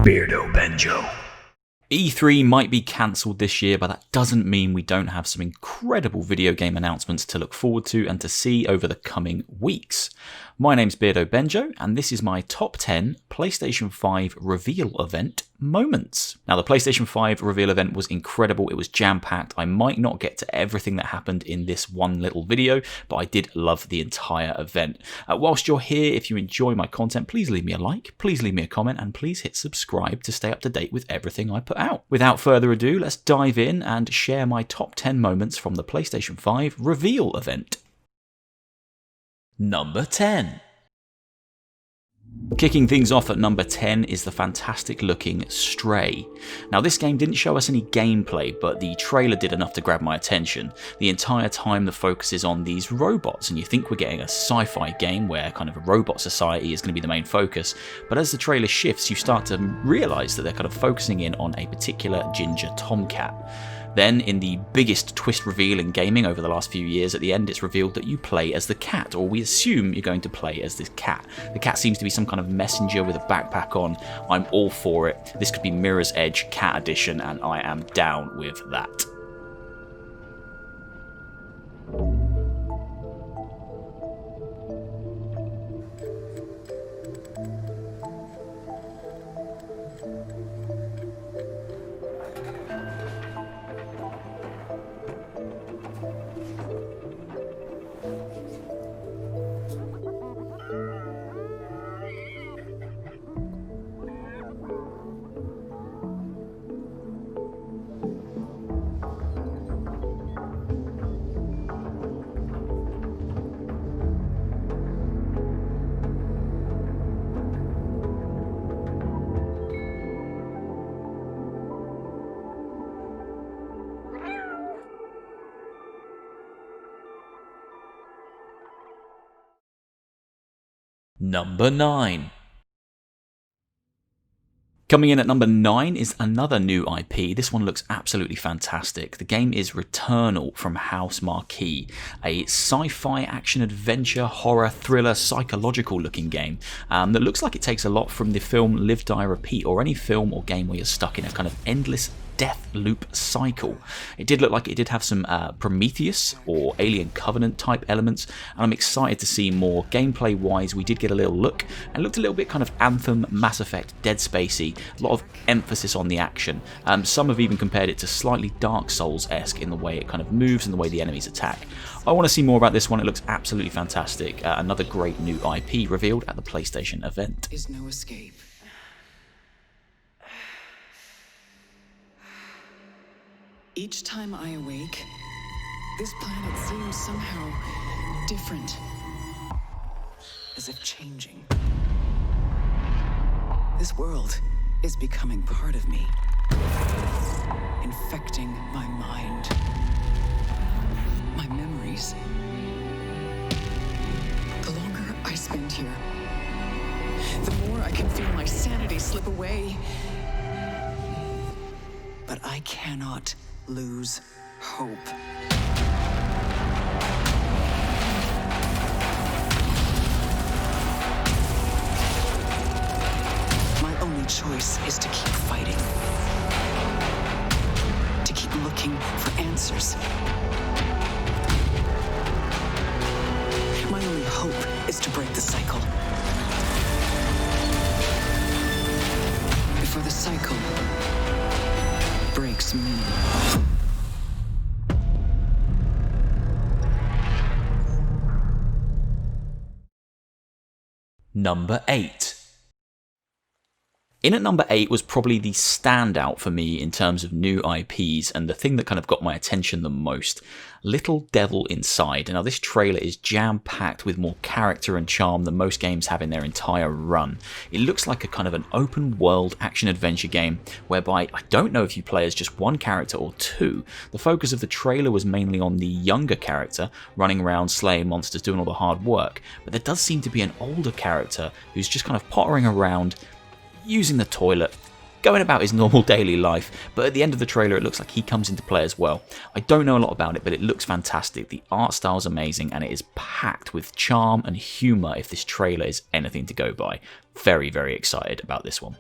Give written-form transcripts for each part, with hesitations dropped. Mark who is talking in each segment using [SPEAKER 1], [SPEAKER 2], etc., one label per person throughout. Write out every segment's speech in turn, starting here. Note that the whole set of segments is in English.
[SPEAKER 1] Beardo Banjo.
[SPEAKER 2] E3 might be cancelled this year, but that doesn't mean we don't have some incredible video game announcements to look forward to and to see over the coming weeks. My name's Beardo Banjo, and this is my top 10 PlayStation 5 reveal event moments. Now, the PlayStation 5 reveal event was incredible. It was jam-packed. I might not get to everything that happened in this one little video, but I did love the entire event. Whilst you're here, if you enjoy my content, please leave me a like, please leave me a comment, and please hit subscribe to stay up to date with everything I put out. Without further ado, let's dive in and share my top 10 moments from the PlayStation 5 reveal event. Number 10. Kicking things off at number 10 is the fantastic looking Stray. Now, this game didn't show us any gameplay, but the trailer did enough to grab my attention. The entire time the focus is on these robots, and you think we're getting a sci-fi game where kind of a robot society is going to be the main focus, but as the trailer shifts you start to realise that they're kind of focusing in on a particular ginger tomcat. Then, in the biggest twist reveal in gaming over the last few years, at the end it's revealed that you play as the cat, or we assume you're going to play as this cat. The cat seems to be some kind of messenger with a backpack on. I'm all for it. This could be Mirror's Edge Cat Edition, and I am down with that. Number 9. Coming in at number 9 is another new IP. This one looks absolutely fantastic. The game is Returnal from House Marquee, a sci-fi action-adventure, horror, thriller, psychological looking game that looks like it takes a lot from the film Live, Die, Repeat, or any film or game where you're stuck in a kind of endless death loop cycle. It did look like it did have some Prometheus or Alien Covenant type elements, and I'm excited to see more. Gameplay wise, we did get a little look and looked a little bit kind of Anthem, Mass Effect, Dead Spacey, a lot of emphasis on the action. Some have even compared it to slightly Dark Souls-esque in the way it kind of moves and the way the enemies attack. I want to see more about this one. It looks absolutely fantastic. Another great new IP revealed at the PlayStation event.
[SPEAKER 3] Is no escape. Each time I awake, this planet seems somehow different, as if changing. This world is becoming part of me, infecting my mind, my memories. The longer I spend here, the more I can feel my sanity slip away. But I cannot lose hope. My only choice is to keep fighting, to keep looking for answers. My only hope is to break the cycle. Before the cycle breaks me.
[SPEAKER 2] Number 8. In at number 8 was probably the standout for me in terms of new IPs and the thing that kind of got my attention the most. Little Devil Inside. Now, this trailer is jam-packed with more character and charm than most games have in their entire run. It looks like a kind of an open-world action-adventure game whereby I don't know if you play as just one character or two. The focus of the trailer was mainly on the younger character running around slaying monsters, doing all the hard work, but there does seem to be an older character who's just kind of pottering around, using the toilet, going about his normal daily life, but at the end of the trailer it looks like he comes into play as well. I don't know a lot about it, but it looks fantastic. The art style is amazing and it is packed with charm and humour if this trailer is anything to go by. Very, very excited about this one.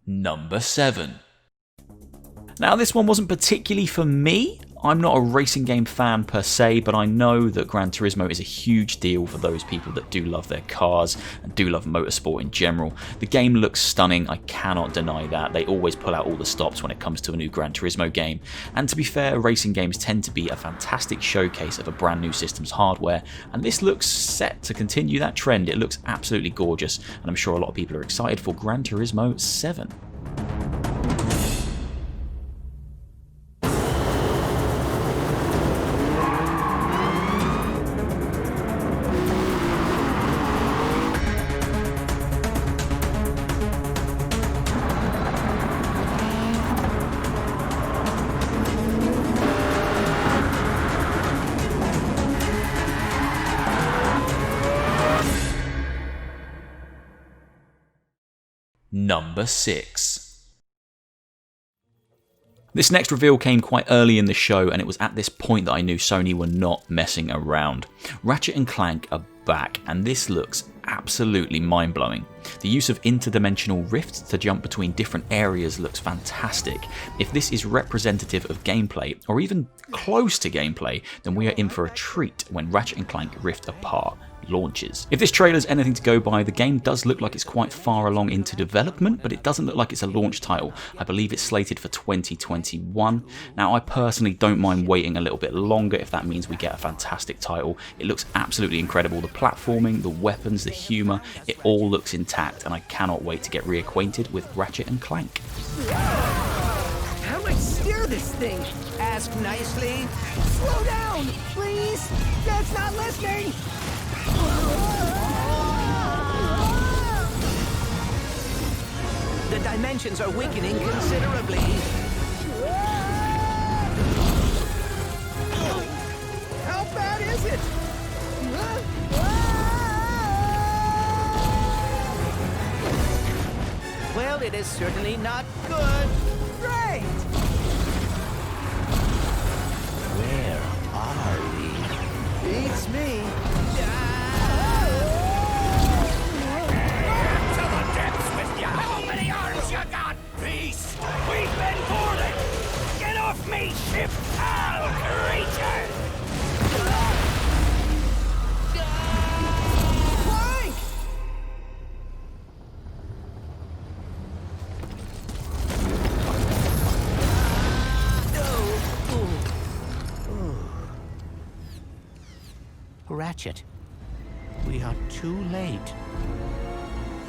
[SPEAKER 2] Number 7. Now this one wasn't particularly for me. I'm not a racing game fan per se, but I know that Gran Turismo is a huge deal for those people that do love their cars and do love motorsport in general. The game looks stunning, I cannot deny that. They always pull out all the stops when it comes to a new Gran Turismo game, and to be fair, racing games tend to be a fantastic showcase of a brand new system's hardware, and this looks set to continue that trend. It looks absolutely gorgeous, and I'm sure a lot of people are excited for Gran Turismo 7. Number 6. This next reveal came quite early in the show, and it was at this point that I knew Sony were not messing around. Ratchet and Clank are back, and this looks absolutely mind-blowing. The use of interdimensional rifts to jump between different areas looks fantastic. If this is representative of gameplay, or even close to gameplay, then we are in for a treat when Ratchet and Clank Rift Apart launches. If this trailer is anything to go by, the game does look like it's quite far along into development, but it doesn't look like it's a launch title. I believe it's slated for 2021. Now, I personally don't mind waiting a little bit longer if that means we get a fantastic title. It looks absolutely incredible. The platforming, the weapons, the humour, it all looks intact, and I cannot wait to get reacquainted with Ratchet and Clank.
[SPEAKER 1] How do I steer this thing? Ask nicely. Slow down, please. Dad's not listening. The dimensions are weakening considerably. How bad is it? Well, it is certainly not good. Great! Where are we? Beats me.
[SPEAKER 4] To the depths with ya! How many arms you got, beast? We've been boarded! Get off me, ship, foul creature!
[SPEAKER 1] Clank! Ratchet, we are too late.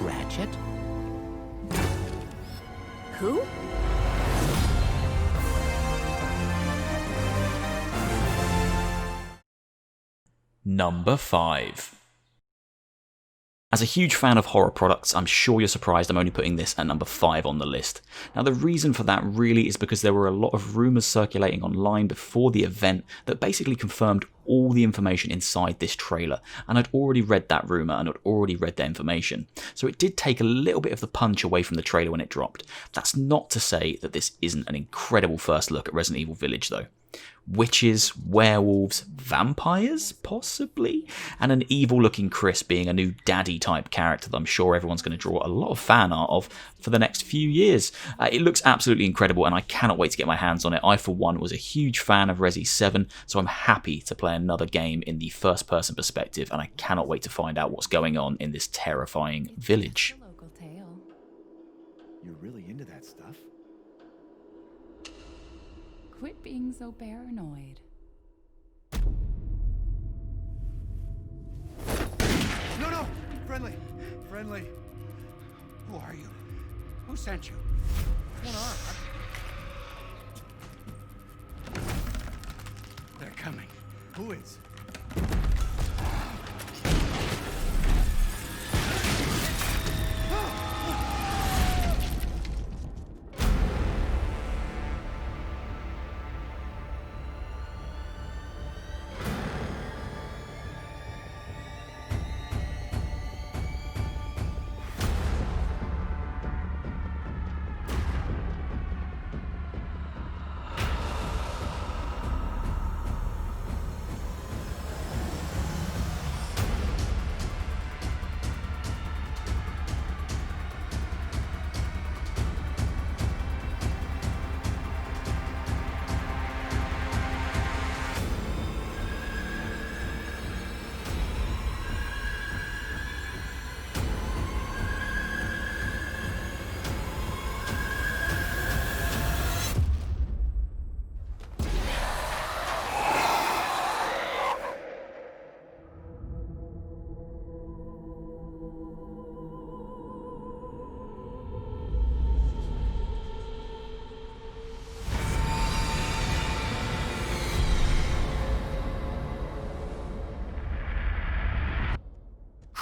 [SPEAKER 1] Ratchet?
[SPEAKER 5] Who?
[SPEAKER 2] Number 5. As a huge fan of horror products, I'm sure you're surprised I'm only putting this at number 5 on the list. Now, the reason for that really is because there were a lot of rumours circulating online before the event that basically confirmed all the information inside this trailer, and I'd already read that rumour and I'd already read that information. So it did take a little bit of the punch away from the trailer when it dropped. That's not to say that this isn't an incredible first look at Resident Evil Village though. Witches, werewolves, vampires, possibly? And an evil-looking Chris being a new daddy-type character that I'm sure everyone's going to draw a lot of fan art of for the next few years. It looks absolutely incredible, and I cannot wait to get my hands on it. I, for one, was a huge fan of Resi 7, so I'm happy to play another game in the first-person perspective, and I cannot wait to find out what's going on in this terrifying village.
[SPEAKER 5] Local tale.
[SPEAKER 6] You're really into that stuff?
[SPEAKER 5] Quit being so paranoid.
[SPEAKER 6] No! Friendly! Friendly! Who are you? Who sent you? What's going on? They're coming. Who is?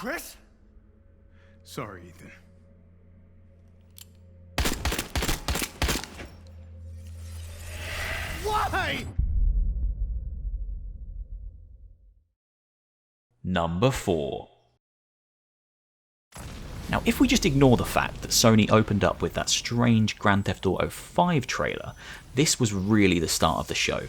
[SPEAKER 6] Chris? Sorry, Ethan. Why?
[SPEAKER 2] Number 4. Now, if we just ignore the fact that Sony opened up with that strange Grand Theft Auto 5 trailer, this was really the start of the show.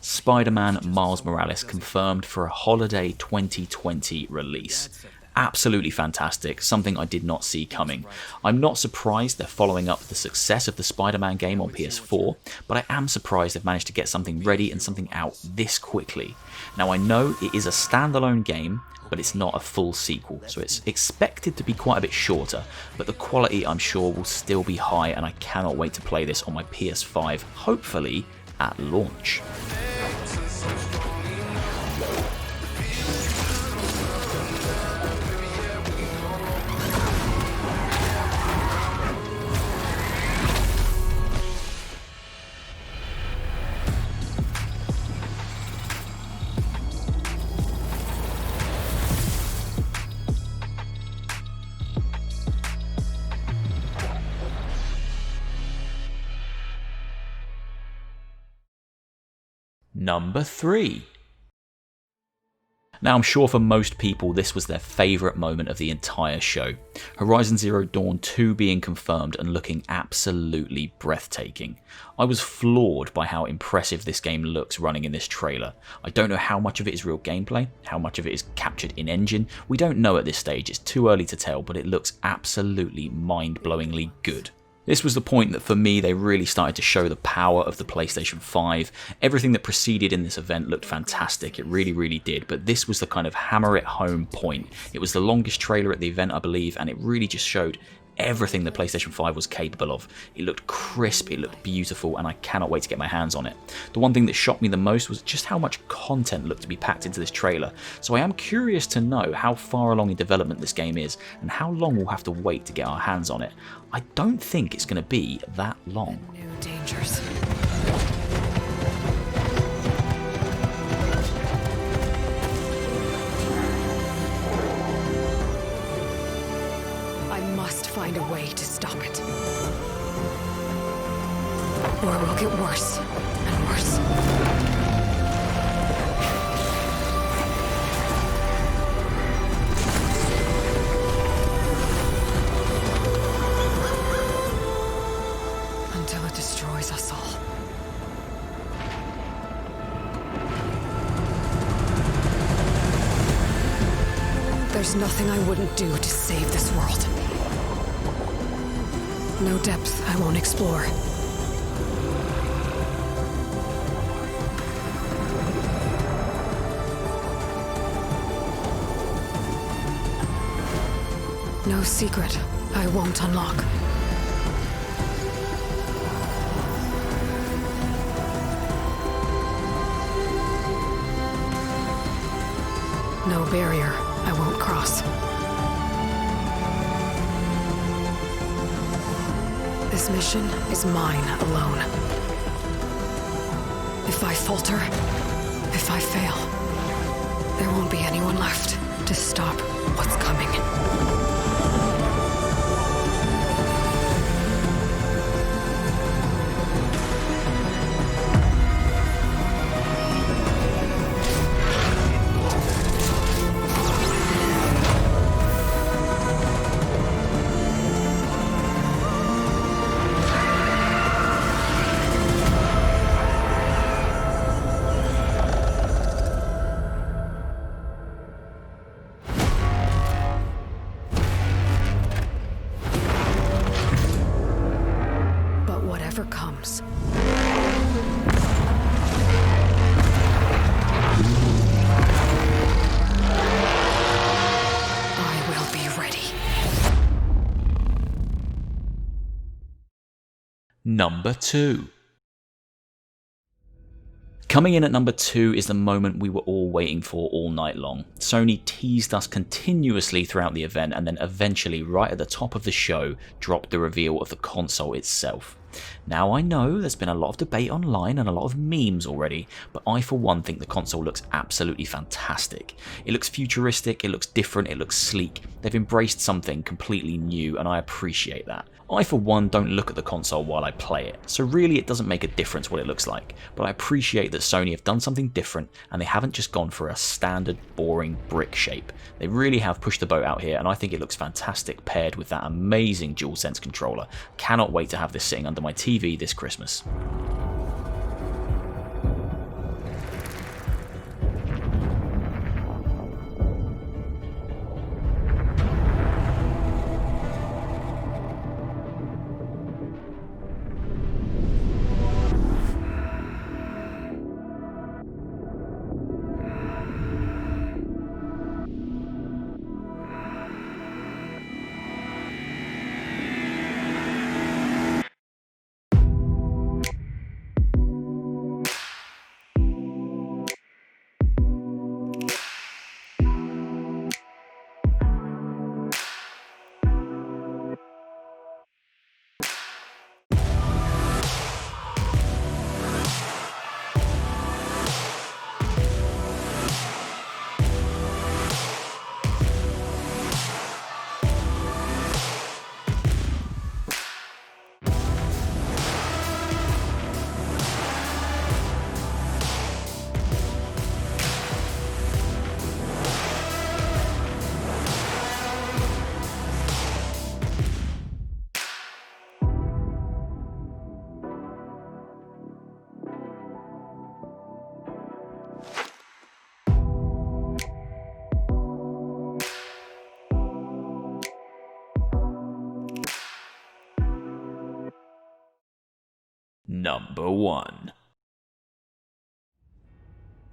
[SPEAKER 2] Spider-Man Miles Morales confirmed for a holiday 2020 release. Absolutely fantastic, something I did not see coming. I'm not surprised they're following up the success of the Spider-Man game on PS4, but I am surprised they've managed to get something ready and something out this quickly. Now, I know it is a standalone game, but it's not a full sequel, so it's expected to be quite a bit shorter, but the quality I'm sure will still be high, and I cannot wait to play this on my PS5, hopefully at launch. Number 3. Now, I'm sure for most people this was their favourite moment of the entire show. Horizon Zero Dawn 2 being confirmed and looking absolutely breathtaking. I was floored by how impressive this game looks running in this trailer. I don't know how much of it is real gameplay, how much of it is captured in-engine. We don't know at this stage, it's too early to tell, but it looks absolutely mind-blowingly good. This was the point that for me they really started to show the power of the PlayStation 5. Everything that preceded in this event looked fantastic, it really did, but this was the kind of hammer it home point. It was the longest trailer at the event, I believe, and it really just showed everything the PlayStation 5 was capable of. It looked crisp, it looked beautiful, and I cannot wait to get my hands on it. The one thing that shocked me the most was just how much content looked to be packed into this trailer, so I am curious to know how far along in development this game is, and how long we'll have to wait to get our hands on it. I don't think it's going to be that long.
[SPEAKER 3] New dangers. I must find a way to stop it. Or it will get worse and worse. Until it destroys us all. There's nothing I wouldn't do to save this world. No depth I won't explore. No secret I won't unlock. No barrier I won't cross. This mission is mine alone. If I falter, if I fail, there won't be anyone left to stop what's coming. Comes. I will be ready.
[SPEAKER 2] Number 2. Coming in at number 2 is the moment we were all waiting for all night long. Sony teased us continuously throughout the event and then eventually right at the top of the show dropped the reveal of the console itself. Now I know there's been a lot of debate online and a lot of memes already, but I for one think the console looks absolutely fantastic. It looks futuristic, it looks different, it looks sleek. They've embraced something completely new and I appreciate that. I for one don't look at the console while I play it, so really it doesn't make a difference what it looks like, but I appreciate that Sony have done something different and they haven't just gone for a standard boring brick shape. They really have pushed the boat out here and I think it looks fantastic paired with that amazing DualSense controller. Cannot wait to have this sitting under my TV this Christmas. Number 1.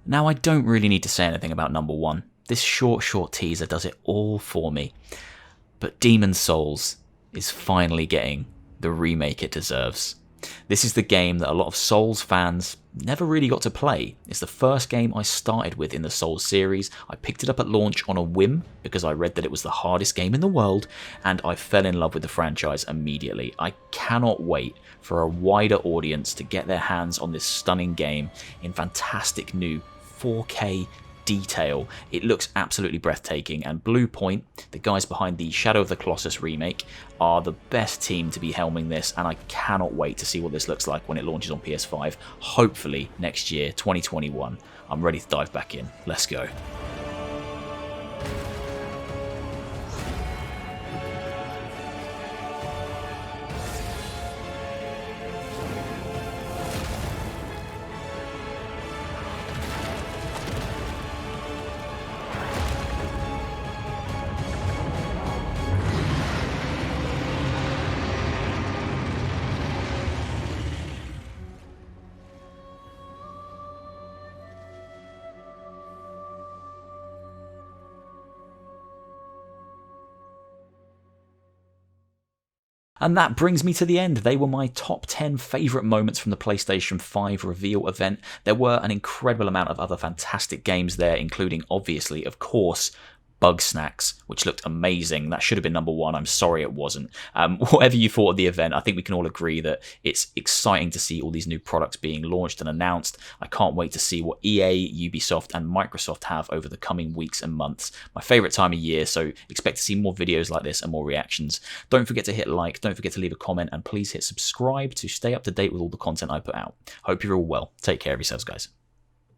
[SPEAKER 2] Now I don't really need to say anything about number 1. This short teaser does it all for me. But Demon's Souls is finally getting the remake it deserves. This is the game that a lot of Souls fans never really got to play. It's the first game I started with in the Souls series. I picked it up at launch on a whim because I read that it was the hardest game in the world and I fell in love with the franchise immediately. I cannot wait for a wider audience to get their hands on this stunning game in fantastic new 4K detail. It looks absolutely breathtaking, and Blue Point, the guys behind the Shadow of the Colossus remake, are the best team to be helming this, and I cannot wait to see what this looks like when it launches on PS5, hopefully next year, 2021. I'm ready to dive back in. Let's go. And that brings me to the end. They were my top 10 favourite moments from the PlayStation 5 reveal event. There were an incredible amount of other fantastic games there, including, obviously, of course, Bugsnax, which looked amazing. That should have been number 1. I'm sorry it wasn't. Whatever you thought of the event, I think we can all agree that it's exciting to see all these new products being launched and announced. I can't wait to see what EA, Ubisoft and Microsoft have over the coming weeks and months. My favourite time of year, so expect to see more videos like this and more reactions. Don't forget to hit like, don't forget to leave a comment, and please hit subscribe to stay up to date with all the content I put out. Hope you're all well. Take care of yourselves, guys.